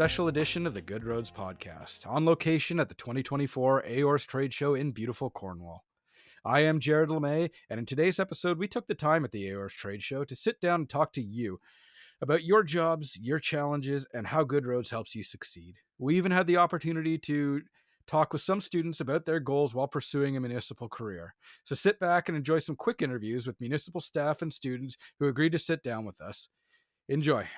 special edition of the Good Roads podcast, on location at the 2024 AORS Tradeshow in beautiful Cornwall. I am Jared LeMay, and in today's episode, we took the time at the AORS Tradeshow to sit down and talk to you about your jobs, your challenges, and how Good Roads helps you succeed. We even had the opportunity to talk with some students about their goals while pursuing a municipal career. So sit back and enjoy some quick interviews with municipal staff and students who agreed to sit down with us. Enjoy.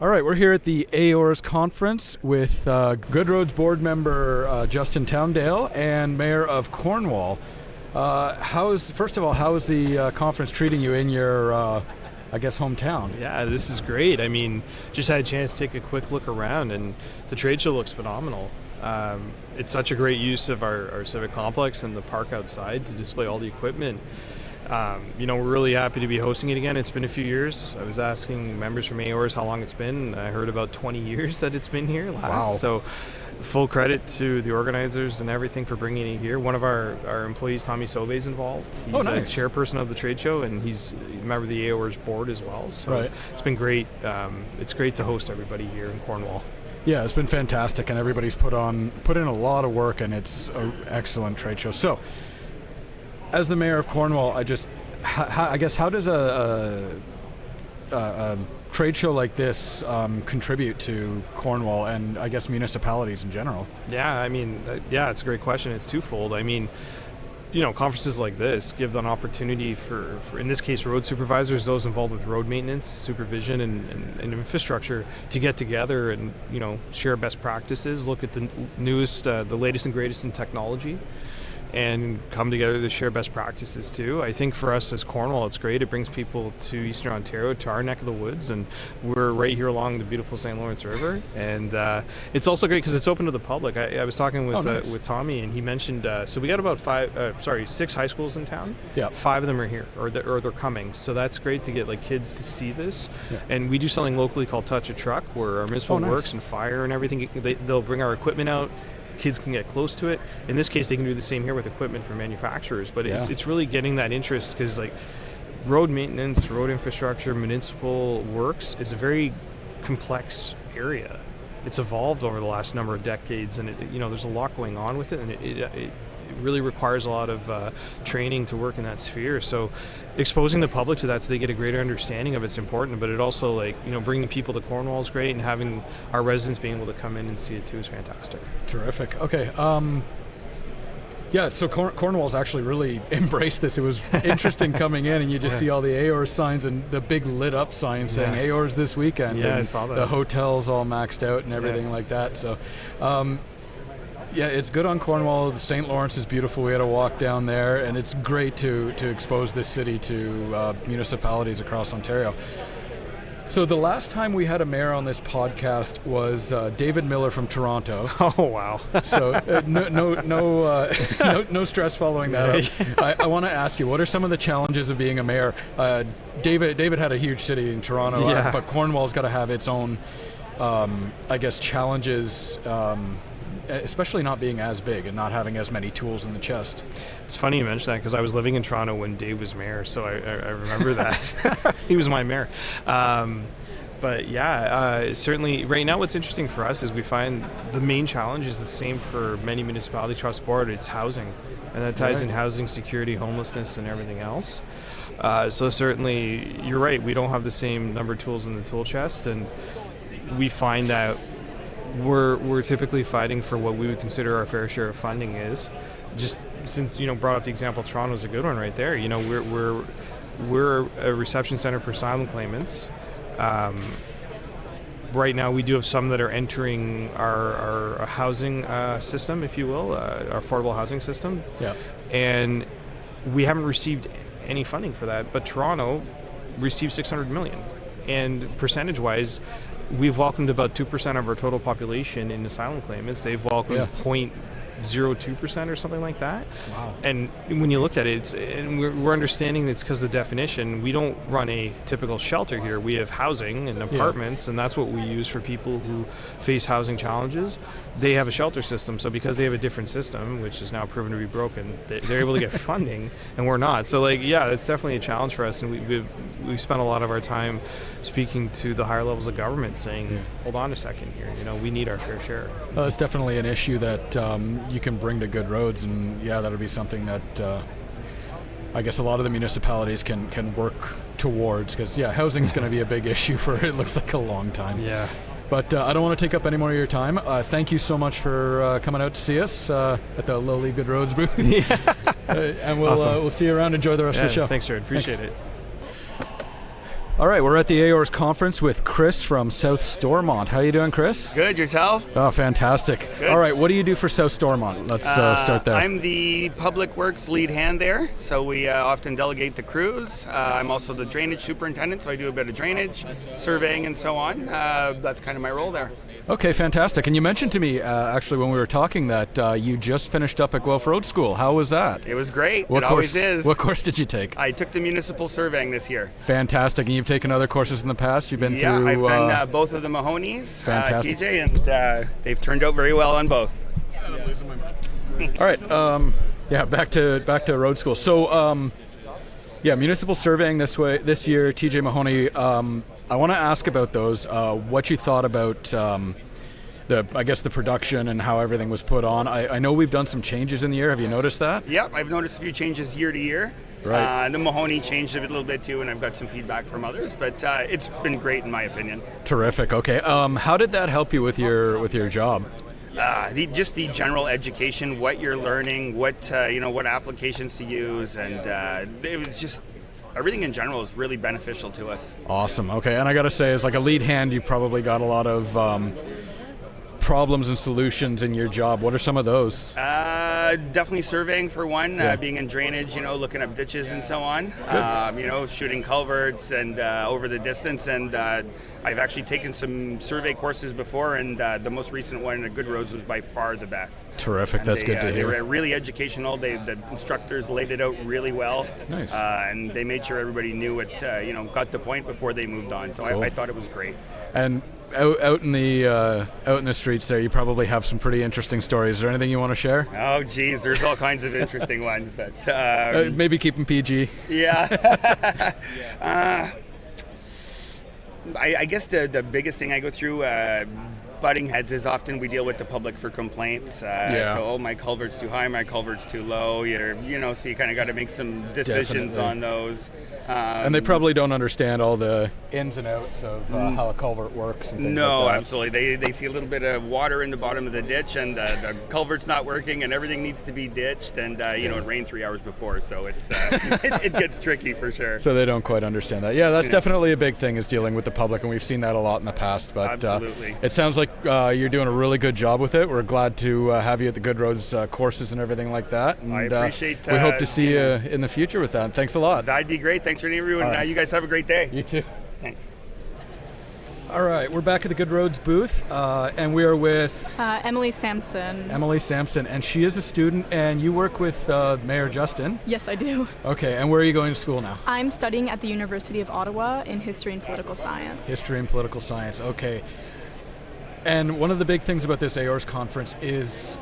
All right, we're here at the AORS conference with Good Roads board member Justin Towndale and Mayor of Cornwall. First of all, how is the conference treating you in your, hometown? Yeah, this is great. I mean, just had a chance to take a quick look around, and the trade show looks phenomenal. It's such a great use of our civic complex and the park outside to display all the equipment. We're really happy to be hosting it again. It's been a few years. I was asking members from AORS how long it's been. I heard about 20 years that it's been here last. Wow. So full credit to the organizers and everything for bringing it here. One of our employees, Tommy Sobe, is involved. He's nice. a chairperson of the trade show, and he's a member of the AORS board as well. So right. It's been great. It's great to host everybody here in Cornwall. Yeah, it's been fantastic, and everybody's put in a lot of work, and it's an excellent trade show. So, as the mayor of Cornwall, how does a trade show like this contribute to Cornwall and I guess municipalities in general? Yeah, it's a great question. It's twofold. Conferences like this give an opportunity for in this case, road supervisors, those involved with road maintenance, supervision, and infrastructure to get together and, share best practices, look at the newest, the latest and greatest in technology, and come together to share best practices too. I think for us as Cornwall, it's great. It brings people to Eastern Ontario, to our neck of the woods, and we're right here along the beautiful St. Lawrence River. And it's also great because it's open to the public. I was talking with Tommy, and he mentioned, so we got about 6 high schools in town. Yeah. 5 of them are here, or they're coming. So that's great to get kids to see this. Yeah. And we do something locally called Touch a Truck, where our municipal works and fire and everything. They'll bring our equipment out. Kids can get close to it. In this case, they can do the same here with equipment from manufacturers, but it's really getting that interest because road maintenance, road infrastructure, municipal works is a very complex area. It's evolved over the last number of decades, and there's a lot going on with it, and it really requires a lot of training to work in that sphere. So exposing the public to that so they get a greater understanding of it's important, but it also bringing people to Cornwall is great, and having our residents being able to come in and see it too is fantastic. Terrific. Okay. So Cornwall's actually really embraced this. It was interesting coming in, and you just see all the AORS signs and the big lit up signs saying AORS this weekend. Yeah, and I saw that. The hotels all maxed out and everything like that. So, it's good on Cornwall. The St. Lawrence is beautiful. We had a walk down there, and it's great to expose this city to municipalities across Ontario. So the last time we had a mayor on this podcast was David Miller from Toronto. Oh wow! So no stress following that up. I want to ask you, what are some of the challenges of being a mayor? David had a huge city in Toronto, but Cornwall's got to have its own, challenges. Especially not being as big and not having as many tools in the chest. It's funny you mention that because I was living in Toronto when Dave was mayor, so I remember that. He was my mayor. Certainly right now what's interesting for us is we find the main challenge is the same for many municipalities across the board. It's housing, and that ties in housing, security, homelessness, and everything else. So certainly you're right, we don't have the same number of tools in the tool chest, and we find that we're typically fighting for what we would consider our fair share of funding is. Just since brought up the example, Toronto is a good one right there. We're a reception center for asylum claimants. Right now we do have some that are entering our housing system, if you will, our affordable housing system. Yeah. And we haven't received any funding for that, but Toronto received $600 million, and percentage-wise, we've welcomed about 2% of our total population in asylum claimants. They've welcomed 0.02% or something like that. Wow. And when you look at it, we're understanding it's because of the definition. We don't run a typical shelter here. We have housing and apartments, and that's what we use for people who face housing challenges. They have a shelter system, so because they have a different system, which is now proven to be broken, they're able to get funding, and we're not. So, it's definitely a challenge for us, and we've spent a lot of our time speaking to the higher levels of government, saying, hold on a second here, we need our fair share. Well, it's definitely an issue that you can bring to Good Roads, and that'll be something that I guess a lot of the municipalities can work towards, because housing is going to be a big issue for it looks like a long time. Yeah. But I don't want to take up any more of your time. Thank you so much for coming out to see us at the lowly Good Roads booth. And we'll Awesome. We'll see you around. Enjoy the rest of the show. Thanks, Jared. Appreciate it. All right, we're at the AORS conference with Chris from South Stormont. How are you doing, Chris? Good, yourself? Oh, fantastic. Good. All right, what do you do for South Stormont? Let's start there. I'm the public works lead hand there, so we often delegate the crews. I'm also the drainage superintendent, so I do a bit of drainage, surveying, and so on. That's kind of my role there. Okay, fantastic. And you mentioned to me, actually, when we were talking that you just finished up at Guelph Road School. How was that? It was great. What It course, always is. What course did you take? I took the municipal surveying this year. Fantastic. And you've taken other courses in the past? You've been through... I've done both of the Mahonies, fantastic. TJ, and they've turned out very well on both. All right. Back to road school. So, municipal surveying this year, TJ Mahoney. I want to ask about those. What you thought about the production and how everything was put on. I know we've done some changes in the year. Have you noticed that? Yeah, I've noticed a few changes year to year. Right. The Mahoney changed a little bit too, and I've got some feedback from others, but it's been great in my opinion. Terrific. Okay. How did that help you with your job? Just the general education, what you're learning, what applications to use, and it was just everything in general is really beneficial to us. Awesome. Okay. And I got to say, as like a lead hand, you probably got a lot of problems and solutions in your job. What are some of those? Definitely surveying for one, being in drainage, looking up ditches and so on, shooting culverts and over the distance. And I've actually taken some survey courses before, and the most recent one at Good Roads was by far the best. Terrific. And that's good to hear. They were really educational. The instructors laid it out really well. Nice. And they made sure everybody knew what, got the point before they moved on. So Cool. I thought it was great. And out in the streets there, you probably have some pretty interesting stories. Is there anything you want to share? Oh, geez, there's all kinds of interesting ones, but maybe keep them PG. Yeah. I guess the biggest thing I go through, butting heads, is often we deal with the public for complaints. So, my culvert's too high, my culvert's too low. So you kind of got to make some decisions Definitely. on those. And they probably don't understand all the ins and outs of how a culvert works and things No, like that. absolutely. They see a little bit of water in the bottom of the ditch, and the culvert's not working, and everything needs to be ditched. And it rained 3 hours before, so it's it gets tricky for sure. So they don't quite understand that. Yeah, that's definitely a big thing, is dealing with the public, and we've seen that a lot in the past. But Absolutely. It sounds like you're doing a really good job with it. We're glad to have you at the Good Roads courses and everything like that. And, I appreciate. we hope to see you in the future with that. Thanks a lot. That'd be great. Thanks for the interview, and All right. you guys have a great day. You too. Thanks. All right, we're back at the Good Roads booth, and we are with Emily Sampson. Emily Sampson, and she is a student, and you work with Mayor Justin. Yes, I do. Okay, and where are you going to school now? I'm studying at the University of Ottawa in History and Political Science. History and Political Science, okay. And one of the big things about this AORS conference is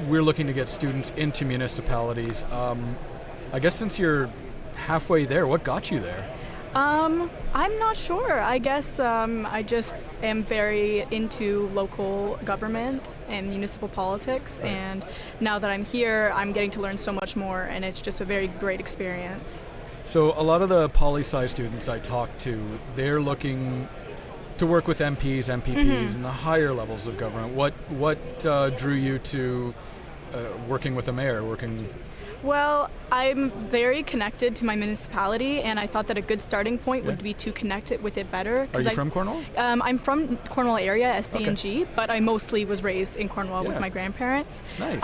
we're looking to get students into municipalities. I guess since you're halfway there, what got you there? I'm not sure. I guess I just am very into local government and municipal politics, Right. and now that I'm here, I'm getting to learn so much more, and it's just a very great experience. So a lot of the poli-sci students I talk to, they're looking to work with MPs, MPPs, and the higher levels of government. What drew you to working with a mayor, Well, I'm very connected to my municipality, and I thought that a good starting point would be to connect it with it better. Are you from Cornwall? I'm from Cornwall area, SDNG, but I mostly was raised in Cornwall with my grandparents. Nice.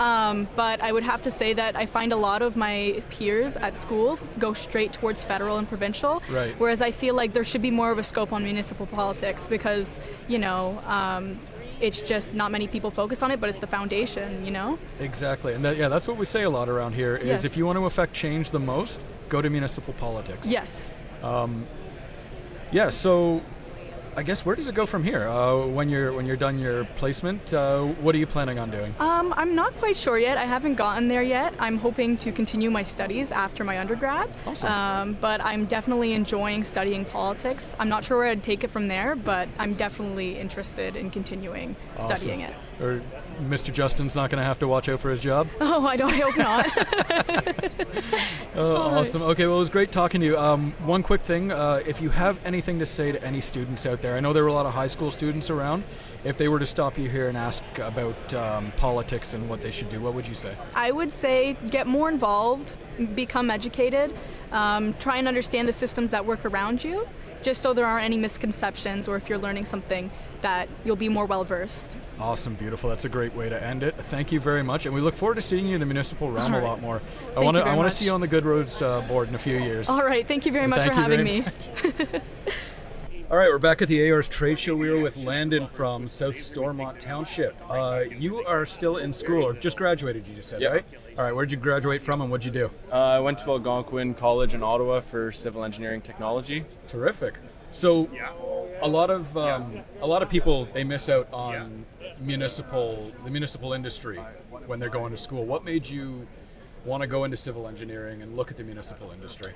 But I would have to say that I find a lot of my peers at school go straight towards federal and provincial, Right. whereas I feel like there should be more of a scope on municipal politics because, It's just not many people focus on it, but it's the foundation, you know? Exactly. And that's what we say a lot around here is Yes. if you want to affect change the most, go to municipal politics. Yes. So I guess where does it go from here? When you're done your placement, what are you planning on doing? I'm not quite sure yet. I haven't gotten there yet. I'm hoping to continue my studies after my undergrad. Awesome. But I'm definitely enjoying studying politics. I'm not sure where I'd take it from there, but I'm definitely interested in continuing studying it. Or Mr. Justin's not going to have to watch out for his job? Oh, I hope not. Awesome. Okay, well, it was great talking to you. One quick thing, if you have anything to say to any students out there, I know there were a lot of high school students around. If they were to stop you here and ask about politics and what they should do, what would you say? I would say get more involved, become educated, try and understand the systems that work around you, just so there aren't any misconceptions, or if you're learning something, that you'll be more well-versed. Awesome, beautiful. That's a great way to end it. Thank you very much, and we look forward to seeing you in the municipal realm a lot more. I want to see you on the Good Roads board in a few years. All right, thank you very much for having me. All right, we're back at the AORS Tradeshow. We were with Landon from South Stormont Township. You are still in school, or just graduated, you just said, right? All right, where'd you graduate from and what'd you do? I went to Algonquin College in Ottawa for civil engineering technology. Terrific. So a lot of people, they miss out on the municipal industry when they're going to school. What made you want to go into civil engineering and look at the municipal industry?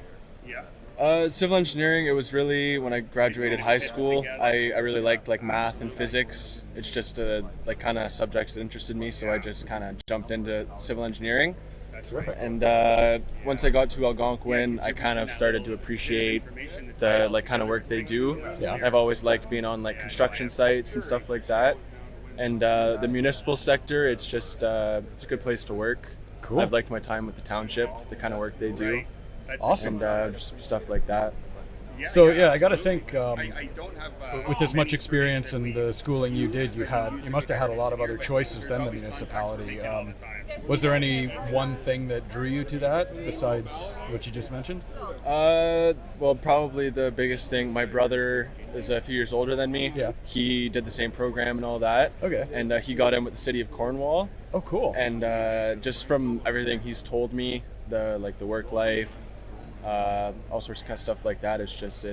Civil engineering, it was really when I graduated high school. I really liked math and physics. It's just kind of subjects that interested me, so I just kind of jumped into civil engineering. Terrific. And once I got to Algonquin, I kind of started to appreciate the kind of work they do. Yeah. I've always liked being on construction sites and stuff like that. And the municipal sector, it's just it's a good place to work. Cool. I've liked my time with the township, the kind of work they do. Awesome. And just stuff like that. So I got to think, with as much experience and the schooling you did, you must have had a lot of other choices than the municipality. Was there any one thing that drew you to that besides what you just mentioned? Well, probably the biggest thing. My brother is a few years older than me. Yeah. He did the same program and all that. Okay. And he got in with the city of Cornwall. Oh, cool. And just from everything he's told me, the work life. All sorts of kind of stuff like that. It's just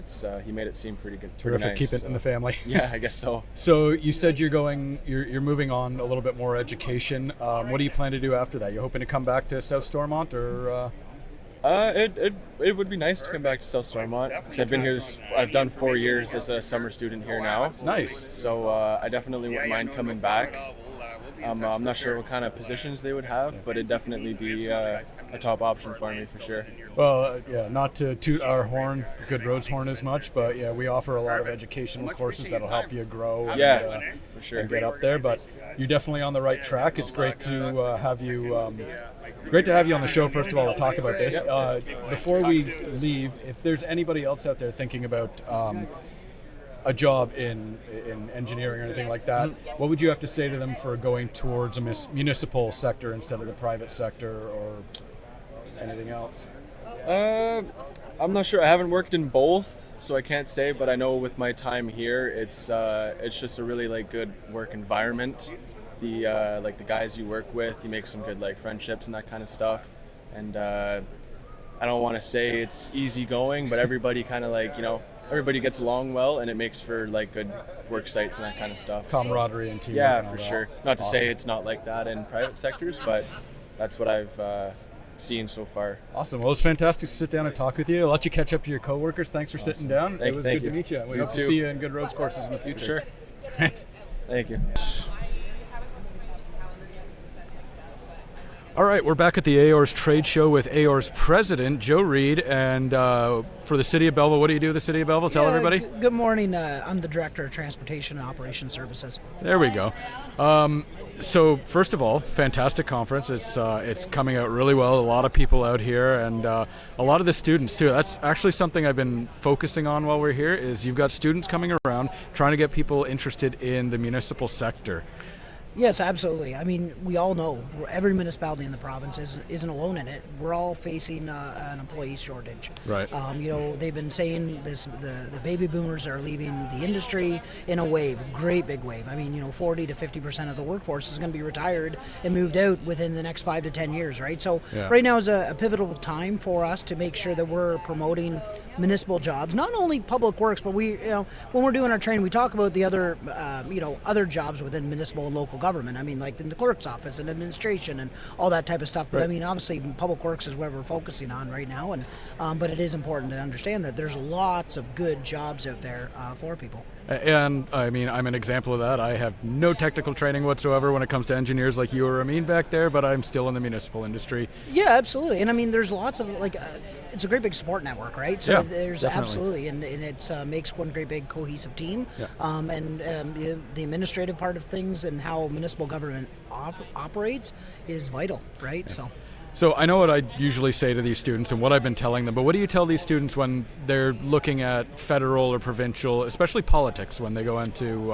he made it seem pretty good. Terrific. Pretty nice, Keep it in the family. Yeah, I guess so. So you said you're moving on a little bit more education. What do you plan to do after that? You hoping to come back to South Stormont, or? It would be nice to come back to South Stormont because I've been here. I've done 4 years as a summer student here now. Nice. So I definitely wouldn't mind coming back. I'm not sure what kind of positions they would have, but it'd definitely be a top option for me for sure. Well, not to toot our horn, Good Roads horn as much, but we offer a lot of educational courses that'll help you grow and, for sure. and get up there. But you're definitely on the right track. It's great to have you. Great to have you on the show. First of all, to talk about this. Before we leave, if there's anybody else out there thinking about a job in engineering or anything like that, what would you have to say to them for going towards a municipal sector instead of the private sector or anything else? I'm not sure. I haven't worked in both, so I can't say. But I know with my time here, it's just a really good work environment. The the guys you work with, you make some good friendships and that kind of stuff. And I don't want to say it's easy going, but everybody kind of everybody gets along well, and it makes for good work sites and that kind of stuff. Camaraderie and teamwork. Yeah, and all for that. sure. Not to say it's not like that in private sectors, but that's what I've seen so far. Awesome. Well, it was fantastic to sit down and talk with you. I'll let you catch up to your coworkers. Thanks for sitting down. It was good to meet you. We hope to see you in Good Roads courses in the future. For sure. Right. Thank you. All right, we're back at the AORS Trade Show with AORS President Joe Reed, and for the City of Belleville. What do you do with the City of Belleville? Tell everybody. Good morning. I'm the Director of Transportation and Operation Services. There we go. So first of all, fantastic conference. It's coming out really well. A lot of people out here, and a lot of the students too. That's actually something I've been focusing on while we're here. Is you've got students coming around trying to get people interested in the municipal sector. Yes, absolutely. I mean, we all know every municipality in the province isn't alone in it. We're all facing an employee shortage. Right. They've been saying this. The baby boomers are leaving the industry in a wave, great big wave. I mean, 40 to 50% of the workforce is going to be retired and moved out within the next 5 to 10 years, right? So right now is a pivotal time for us to make sure that we're promoting municipal jobs, not only public works, but when we're doing our training, we talk about the other, other jobs within municipal and local government. I mean, like in the clerk's office and administration and all that type of stuff. But Right. I mean, obviously, public works is where we're focusing on right now. And but it is important to understand that there's lots of good jobs out there for people. And I mean, I'm an example of that. I have no technical training whatsoever when it comes to engineers like you or Amin back there, but I'm still in the municipal industry. Yeah, absolutely. And I mean, there's lots of it's a great big support network, right? So Yeah, there's definitely. absolutely, and it makes one great big cohesive team. Yeah. The administrative part of things and how municipal government operates is vital, right? So I know what I usually say to these students and what I've been telling them, but what do you tell these students when they're looking at federal or provincial, especially politics, when they go into,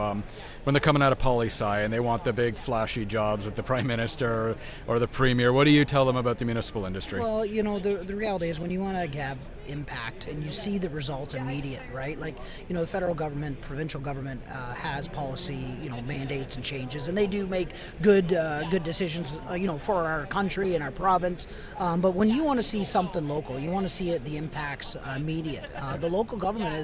when they're coming out of poli-sci and they want the big flashy jobs with the prime minister or the premier? What do you tell them about the municipal industry? Well, the reality is when you want to have impact and you see the results immediate, right? Like, the federal government, provincial government has policy, mandates and changes, and they do make good decisions, for our country and our province. But when you want to see something local, you want to see the impacts immediate. The local government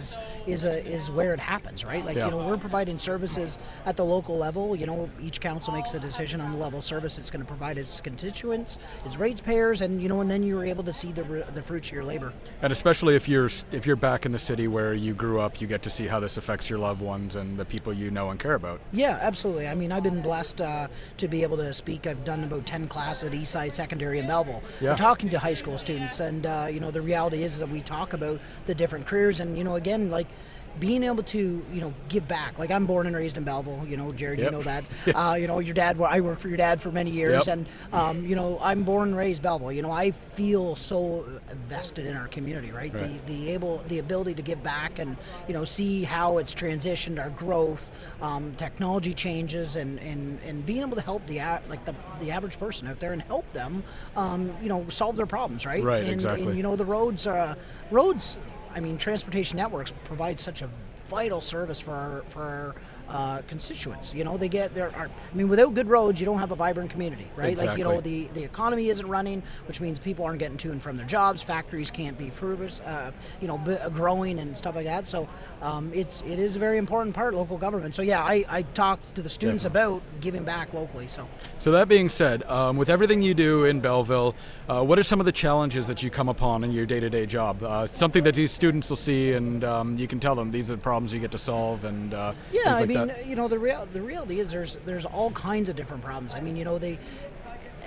is where it happens, right? Like, we're providing services at the local level. Each council makes a decision on the level of service it's going to provide its constituents, its ratepayers, and and then you're able to see the fruits of your labor. And especially if you're back in the city where you grew up, you get to see how this affects your loved ones and the people you know and care about. Yeah, absolutely. I mean, I've been blessed to be able to speak. I've done about 10 classes at Eastside Secondary in Belleville. Yeah. We're talking to high school students, and the reality is that we talk about the different careers, and again, like, being able to, give back. Like, I'm born and raised in Belleville, Jared, Yep. you know that. Your dad, I worked for your dad for many years, Yep. and, I'm born and raised Belleville. I feel so vested in our community, right? Right. The ability to give back and, see how it's transitioned, our growth, technology changes, and being able to help the average person out there and help them, solve their problems, right? Right, And, exactly. And, the roads, I mean, transportation networks provide such a vital service for our constituents. Without good roads, you don't have a vibrant community, right? Exactly. Like, the economy isn't running, which means people aren't getting to and from their jobs. Factories can't be growing and stuff like that. So it is a very important part of local government. So yeah, I talk to the students about giving back locally. So that being said, with everything you do in Belleville, what are some of the challenges that you come upon in your day-to-day job? Something that these students will see, and you can tell them these are the problems you get to solve, and things like that. The reality is there's all kinds of different problems. I mean,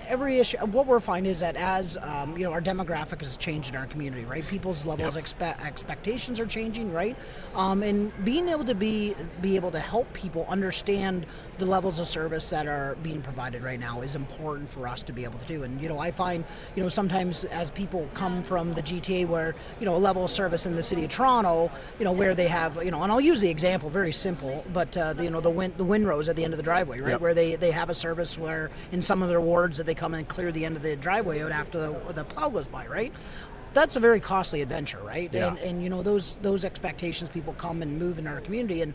every issue. What we're finding is that as our demographic has changed in our community, right? People's levels expectations are changing, right? And being able to be able to help people understand the levels of service that are being provided right now is important for us to be able to do. And I find sometimes as people come from the GTA where a level of service in the city of Toronto, where they have and I'll use the example very simple, but the windrows at the end of the driveway, right? Yep. Where they have a service where in some of their wards that they come and clear the end of the driveway out after the plow goes by, right? That's a very costly adventure, right? Yeah. And those expectations, people come and move in our community, and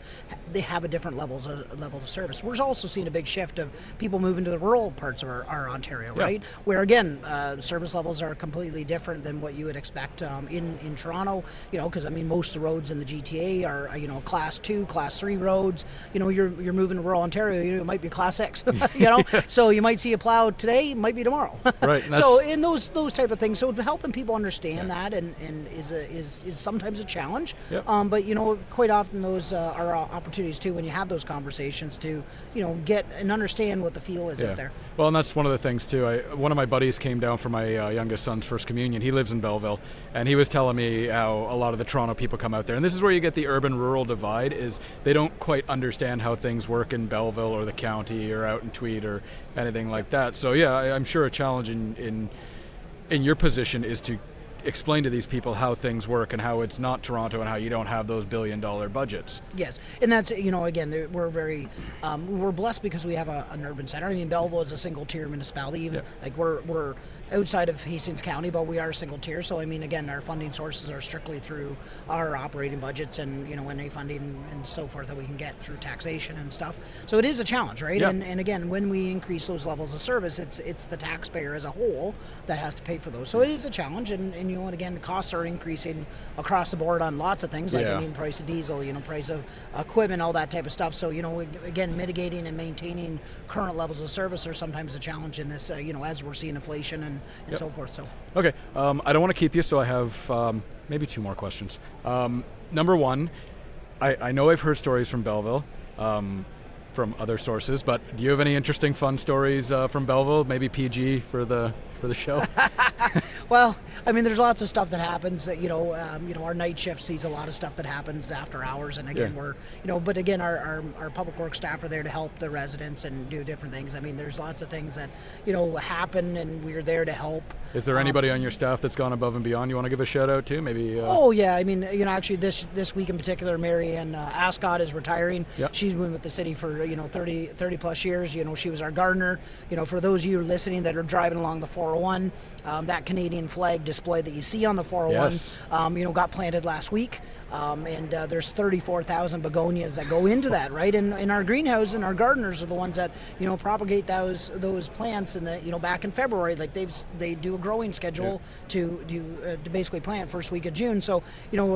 they have a different levels of service. We're also seeing a big shift of people moving to the rural parts of our Ontario, Yeah. right? Where again, service levels are completely different than what you would expect in Toronto. Because most of the roads in the GTA are class 2, class 3 roads. You're moving to rural Ontario, it might be class 6. So you might see a plow today, might be tomorrow. Right. So in those type of things, so helping people understand that and is sometimes a challenge. Yep. But quite often those are opportunities too when you have those conversations to get and understand what the feel is out there. Well, and that's one of the things too. One of my buddies came down for my youngest son's first communion. He lives in Belleville, and he was telling me how a lot of the Toronto people come out there, and this is where you get the urban-rural divide. Is they don't quite understand how things work in Belleville or the county or out in Tweed or anything like that. So yeah, I'm sure a challenge in your position is to explain to these people how things work and how it's not Toronto and how you don't have those billion-dollar budgets. Yes, and that's, again, we're very we're blessed because we have an urban center. I mean, Belleville is a single-tier municipality. Even like we're outside of Hastings County, but we are a single tier. So I mean, again, our funding sources are strictly through our operating budgets and any funding and so forth that we can get through taxation and stuff. So it is a challenge, right? Yeah. And again, when we increase those levels of service, it's the taxpayer as a whole that has to pay for those. So it is a challenge, and again, the costs are increasing across the board on lots of things. Like price of diesel, price of equipment, all that type of stuff. So again, mitigating and maintaining current levels of service are sometimes a challenge in this. As we're seeing inflation and so forth. So okay, I don't want to keep you, so I have maybe 2 more questions. Number one, I know I've heard stories from Belleville, from other sources, but do you have any interesting, fun stories from Belleville? Maybe PG for the show. Well, I mean, there's lots of stuff that happens. Our night shift sees a lot of stuff that happens after hours, and again, but again, our public works staff are there to help the residents and do different things. I mean, there's lots of things that happen, and we're there to help. Is there anybody on your staff that's gone above and beyond you want to give a shout out to? Maybe. Oh yeah, I mean, actually this week in particular, Mary Ann Ascot is retiring. Yep. She's been with the city for 30 plus years. She was our gardener. For those of you listening that are driving along the 401. That Canadian flag display that you see on the 401, yes. Got planted last week. And there's 34,000 begonias that go into that, right? And in our greenhouse, and our gardeners are the ones that propagate those plants. And back in February, like they do a growing schedule to basically plant first week of June. So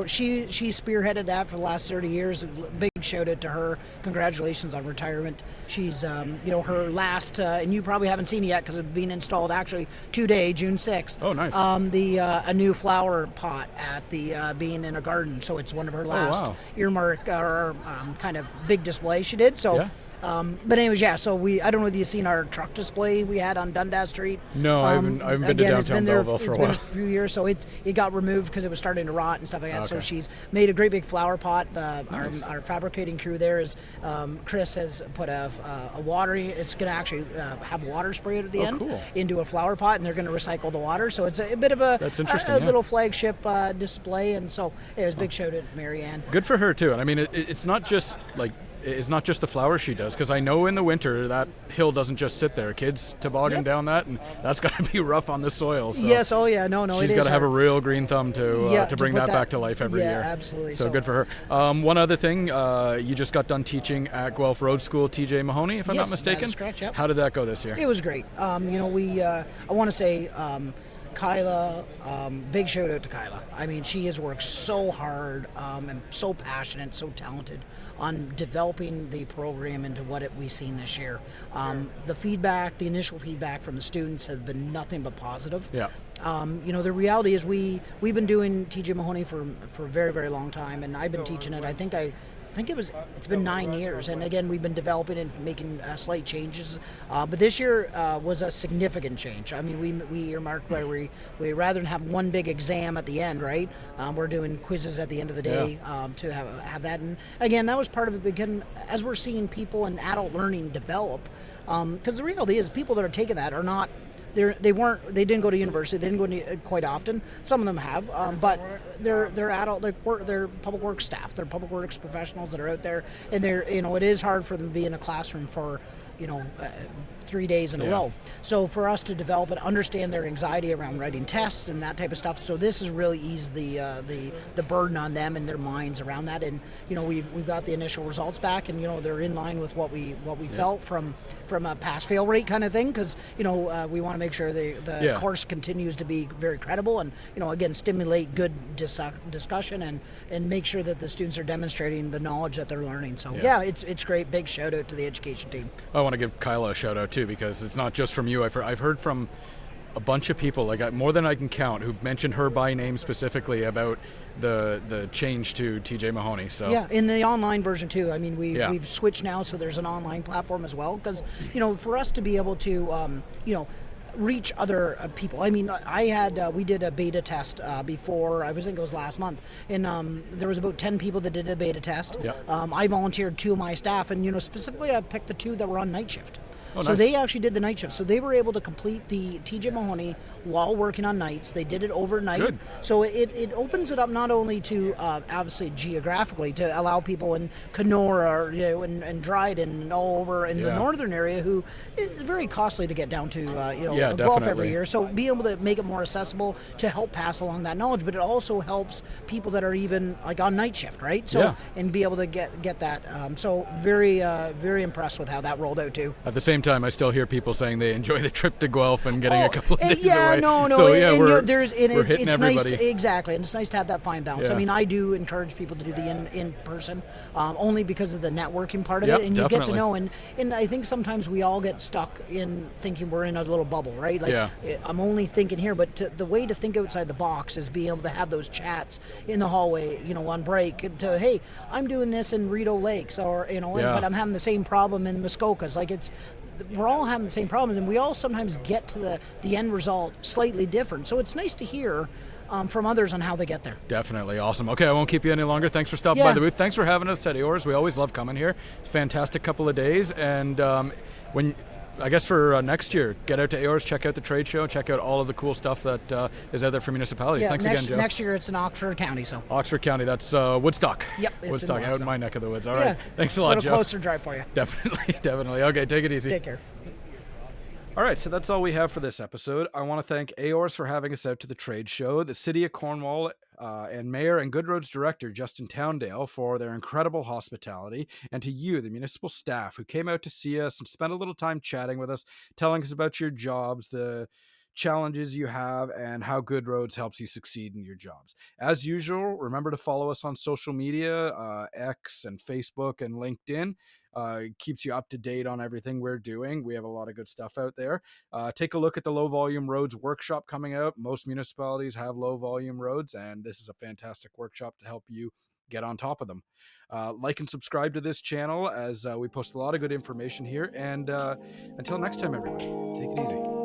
she spearheaded that for the last 30 years. Big shout out to her. Congratulations on retirement. She's her last, and you probably haven't seen it yet because it's been installed actually today, June 6th. Oh, nice. A new flower pot at the being in a garden. So it's one of her last earmark or kind of big display she did. So. Yeah. But anyways, so I don't know if you've seen our truck display we had on Dundas Street. No, I haven't been to downtown Belleville for a while. It's been a few years, so it got removed because it was starting to rot and stuff like that. Okay. So she's made a great big flower pot. Nice. Our fabricating crew there is, Chris has put a watering, it's going to actually have water sprayed at the end into a flower pot, and they're going to recycle the water. So it's a bit of a little flagship display, and so it was a big shout out to Mary Ann. Good for her too. And I mean, it's not just like, it's not just the flowers she does, because I know in the winter that hill doesn't just sit there. Kids toboggan down that, and that's got to be rough on the soil. So yes, no, she's got to have a real green thumb to bring that back to life every year. Yeah, absolutely. So good for her. One other thing, you just got done teaching at Guelph Road School, TJ Mahoney, if I'm not mistaken. That's correct, yep. How did that go this year? It was great. We I want to say Kyla, big shout out to Kyla. I mean, she has worked so hard and so passionate, so talented on developing the program into what we've seen this year. The initial feedback from the students have been nothing but positive. Yeah. The reality is we've been doing TJ Mahoney for a very, very long time, and I've been teaching it. I think it's been 9 years, and again, we've been developing and making slight changes. But this year was a significant change. I mean, we earmarked where we rather than have one big exam at the end, right? We're doing quizzes at the end of the day to have that. And again, that was part of it. Because as we're seeing people in adult learning develop, because the reality is, people that are taking that are not. They didn't go to university. They didn't go to quite often. Some of them have, but they're adult. They're public works staff. They're public works professionals that are out there, and it is hard for them to be in a classroom for 3 days in a row. So for us to develop and understand their anxiety around writing tests and that type of stuff, so this has really eased the burden on them and their minds around that. And we've got the initial results back, and they're in line with what we felt from a pass-fail rate kind of thing, because we want to make sure the course continues to be very credible, and again, stimulate good discussion and make sure that the students are demonstrating the knowledge that they're learning. So it's great. Big shout out to the education team. I want to give Kyla a shout out too, because it's not just from you. I've heard from a bunch of people, like more than I can count, who've mentioned her by name specifically about the change to TJ Mahoney. So in the online version too. I mean, we've switched now, so there's an online platform as well, because for us to be able to reach other people. I mean, we did a beta test before, I think it was last month, and there was about 10 people that did a beta test. I volunteered 2 of my staff, and specifically I picked the 2 that were on night shift. So nice. they actually did the night shift. So they were able to complete the TJ Mahoney while working on nights. They did it overnight. Good. So it opens it up not only to obviously geographically to allow people in Kenora and Dryden and all over in the northern area who it's very costly to get down to Guelph every year. So be able to make it more accessible to help pass along that knowledge, but it also helps people that are even like on night shift, right? So and be able to get that. So very very impressed with how that rolled out too. At the same time, I still hear people saying they enjoy the trip to Guelph and getting a couple of days away. No. So we're hitting it's everybody. Nice exactly, and it's nice to have that fine balance. Yeah. I mean, I do encourage people to do the in person, only because of the networking part of it, and you definitely. get to know. And I think sometimes we all get stuck in thinking we're in a little bubble, right? Like I'm only thinking here, but the way to think outside the box is being able to have those chats in the hallway, on break. To hey, I'm doing this in Rideau Lakes, or but I'm having the same problem in Muskokas. Like we're all having the same problems, and we all sometimes get to the end result slightly different. So it's nice to hear from others on how they get there. Definitely. Awesome. Okay, I won't keep you any longer. Thanks for stopping by the booth. Thanks for having us at AORS. We always love coming here. Fantastic couple of days. And I guess for next year, get out to AORS, check out the trade show, check out all of the cool stuff that is out there for municipalities. Yeah, Thanks again, Joe. Next year it's in Oxford County. So Oxford County, that's Woodstock. Yep, it's Woodstock, in out in my neck of the woods. All right. Thanks a lot, a little Joe. closer drive for you. Definitely. Okay, take it easy. Take care. All right, so that's all we have for this episode. I want to thank AORS for having us out to the trade show, the City of Cornwall, and Mayor and Good Roads Director Justin Towndale for their incredible hospitality, and to you, the municipal staff, who came out to see us and spent a little time chatting with us, telling us about your jobs, the challenges you have, and how Good Roads helps you succeed in your jobs. As usual, remember to follow us on social media, X and Facebook and LinkedIn. Keeps you up to date on everything we're doing. We have a lot of good stuff out there. Take a look at the low volume roads workshop coming out. Most municipalities have low volume roads, and this is a fantastic workshop to help you get on top of them. Like and subscribe to this channel as we post a lot of good information here. And until next time, everybody, take it easy.